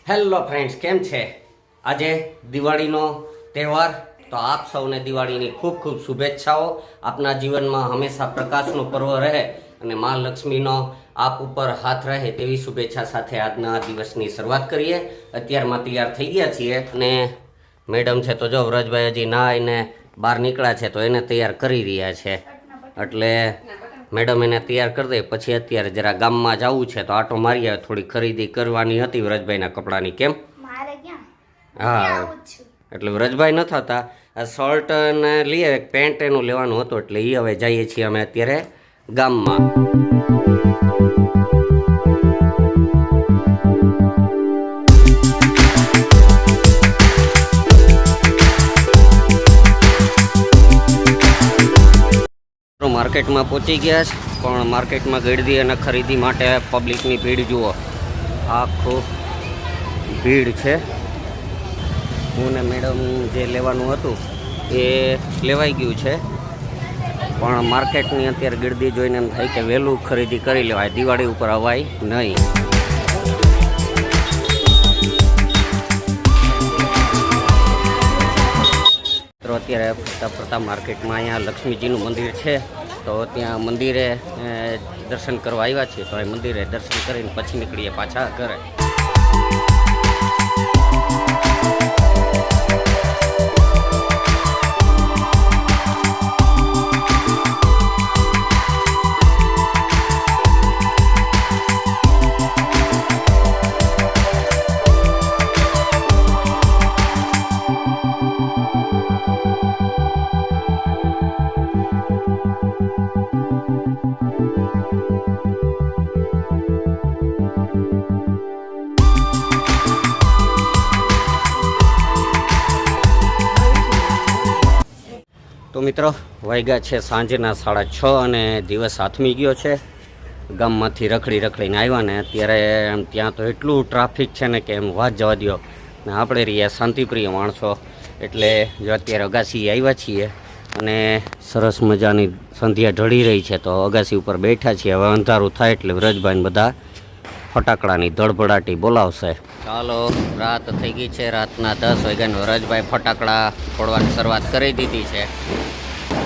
Hello friends, કેમ છે? આજે દિવાળીનો તહેવાર, તો આપ સૌને દિવાળીની ખૂબ ખૂબ શુભેચ્છાઓ. આપના જીવનમાં હંમેશા પ્રકાશનો પર્વ રહે અને મા લક્ષ્મીનો આપ ઉપર હાથ રહે તેવી શુભેચ્છા સાથે આજના દિવસની શરૂઆત કરીએ. અત્યારમાં તૈયાર થઈ ગયા છીએ અને મેડમ છે તો જો વ્રજભાઈ હજી નાઈને બહાર નીકળ્યા છે તો એને તૈયાર કરી રહ્યા છે. એટલે મેડમ એને તૈયાર કરી દે પછી અત્યારે જરા ગામમાં જવું છે તો આટો મારી આવે, થોડી ખરીદી કરવાની હતી વ્રજભાઈના કપડાની. કેમ? હા, એટલે વ્રજભાઈ ન થતા આ શર્ટ ને લઈએ, પેન્ટ એનું લેવાનું હતું એટલે એ હવે જઈએ છીએ અમે અત્યારે ગામમાં. માર્કેટમાં પહોંચી ગયા છે, પણ માર્કેટમાં ગળદી અને ખરીદી માટે પબ્લિકની ભીડ જુઓ, આખું ભીડ છે. હું ને મેડમ જે લેવાનું હતું એ લેવાઈ ગયું છે, પણ માર્કેટની અત્યારે ગીરદી જોઈને એમ થાય કે વહેલું ખરીદી કરી લેવાય, દિવાળી ઉપર અવાય નહીં. તો અત્યારે ફરતા ફરતા માર્કેટમાં અહીંયા લક્ષ્મીજીનું મંદિર છે તો ત્યાં મંદિરે દર્શન કરવા આવ્યા છીએ, તો એ મંદિરે દર્શન કરીને પછી નીકળીએ પાછા ઘરે. તો મિત્રો, વાગ્યા છે સાંજના 6:30 અને દિવસ આથમી ગયો છે. ગામમાંથી રખડીને આવ્યા ને અત્યારે એમ ત્યાં તો એટલું ટ્રાફિક છે ને કે એમ વાત જવા દો. ને આપણે રહ્યા શાંતિપ્રિય માણસો એટલે જો અત્યારે અગાસી આવ્યા છીએ અને સરસ મજાની સંધ્યા ઢળી રહી છે તો અગાસી ઉપર બેઠા છીએ. હવે અંધારું થાય એટલે વ્રજભાઈ બધા ફટાકડાની ધડભડાટી બોલાવશે. ચાલો, રાત થઈ ગઈ છે, રાતના 10 વાગ્યાને વ્રજભાઈ ફટાકડા ફોડવાની શરૂઆત કરી દીધી છે.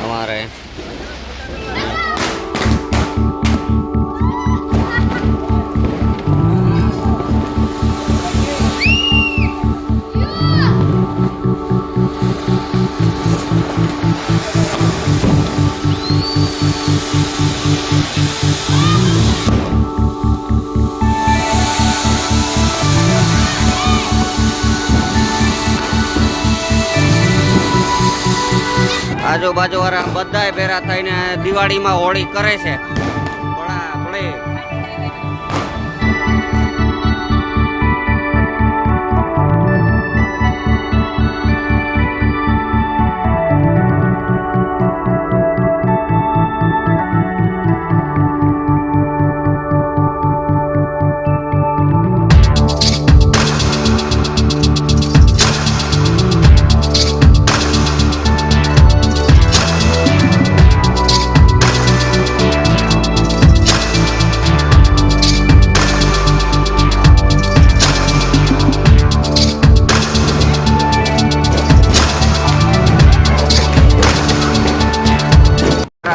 અમારે આજુબાજુ વાળા બધાય ભેરા થઈને દિવાળીમાં હોળી કરે છે.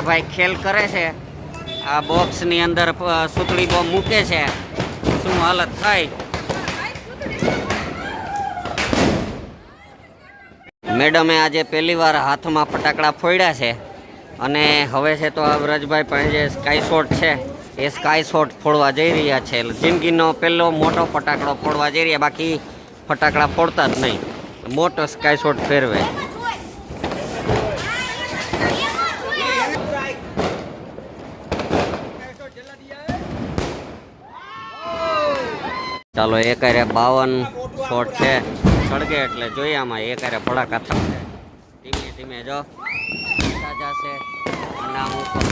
ભાઈ ખેલ કરે છે, આ બોક્સની અંદર સુતળી બોમ્બ મૂકે છે, શું હાલત થાય. મેડમે આજે પહેલી વાર હાથમાં ફટાકડા ફોડ્યા છે અને હવે છે તો આ વ્રજભાઈ પાસે જે સ્કાય શોટ છે એ સ્કાય શોટ ફોડવા જઈ રહ્યા છે. જિંદગીનો પહેલો મોટો ફટાકડો ફોડવા જઈ રહ્યા, બાકી ફટાકડા ફોડતા જ નહીં, મોટો સ્કાય શોટ ફેરવે. ચાલો, એક 52 શોટ છે, સળગે એટલે જોઈએ આમાં એક ભડાકા થશે. ધીમે ધીમે જો જશે અને આમ ઉપર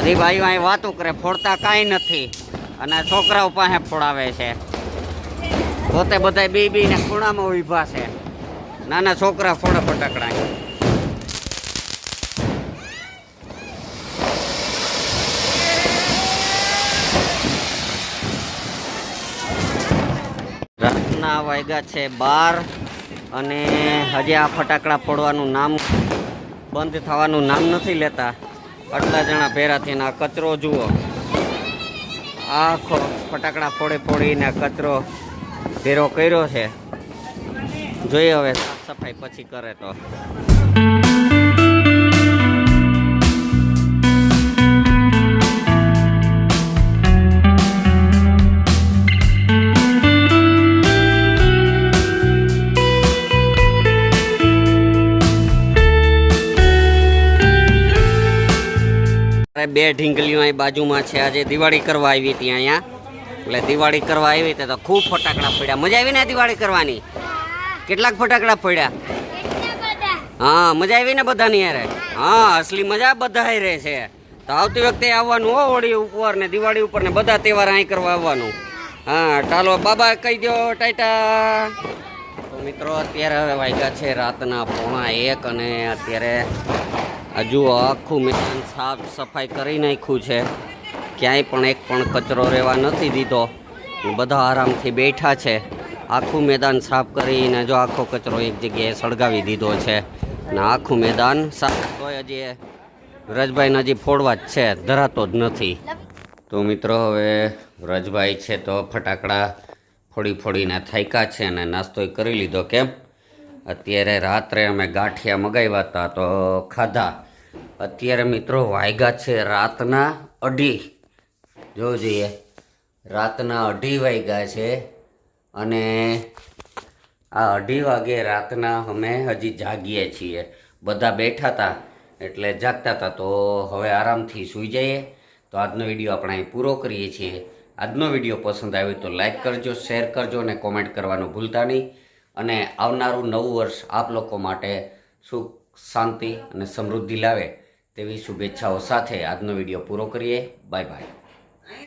બધી ભાઈઓ અહીં વાતો કરે, ફોડતા કાંઈ નથી અને છોકરાઓ પાસે ફોડાવે છે. પોતે બધા બી ને ખૂણામાં ઊભા છે. નાના છોકરા ફોડે ફટાકડા. રાતના વાગ્યા છે 12 અને હજી આ ફટાકડા ફોડવાનું નામ બંધ થવાનું નામ નથી લેતા. આટલા જણા ભેરા થઈને આ કચરો જુઓ, આખો ફટાકડા ફોડીને કચરો ભેરો કર્યો છે. જોઈએ હવે સાફ સફાઈ પછી કરે તો. બે ઢીંગલીઓ અહીં બાજુમાં છે. આજે દિવાળી કરવા આવી હતી અહીંયા, એટલે દિવાળી કરવા આવી હતી તો ખૂબ ફટાકડા પડ્યા. મજા આવી ને દિવાળી કરવાની? કેટલાક ફટાકડા પડ્યા? હા, મજા આવી ને બધાની યારે? હા, અસલી મજા બધા રહે છે. તો આવતી વખતે આવવાનું હો, હોળી ઉપર ને દિવાળી ઉપર ને બધા તહેવાર અહીં કરવા આવવાનું. હા, ચાલો બાબા કહી દો ટાટા. તો મિત્રો અત્યારે હવે વાગ્યા છે રાતના 1:45 અને અત્યારે હજુ આખું મેદાન સાફ સફાઈ કરી નાખ્યું છે. ક્યાંય પણ એક પણ કચરો રહેવા નથી દીધો. બધા આરામથી બેઠા છે. આખું મેદાન સાફ કરીને જો આખો કચરો એક જગ્યાએ સળગાવી દીધો છે ને આખું મેદાન સાફ. તોય હજી રજભાઈને હજી ફોડવા જ છે, ધરાતો જ નથી. તો મિત્રો હવે રજભાઈ છે તો ફટાકડા ફોડીને થાક્યા છે અને નાસ્તોય કરી લીધો. કેમ અત્યારે રાત્રે અમે ગાંઠિયા મગાવ્યા હતા તો ખાધા. અત્યારે મિત્રો વાગ્યા છે રાતના 2:30. જોવું જોઈએ, રાતના 2:30 વાગ્યા છે અને આ 2:30 વાગે રાતના અમે હજી જાગીએ છીએ. બધા બેઠા હતા એટલે જાગતા હતા, તો હવે આરામથી સૂઈ જઈએ. તો આજનો વિડીયો આપણે અહીં પૂરો કરીએ છીએ. આજનો વિડીયો પસંદ આવ્યો તો લાઈક કરજો, શેર કરજો અને કોમેન્ટ કરવાનું ભૂલતા નહીં. અને આવનારું નવું વર્ષ આપ લોકો માટે સુખ, શાંતિ અને સમૃદ્ધિ લાવે તેવી શુભેચ્છાઓ સાથે આજનો વિડીયો પૂરો કરીએ. Bye bye.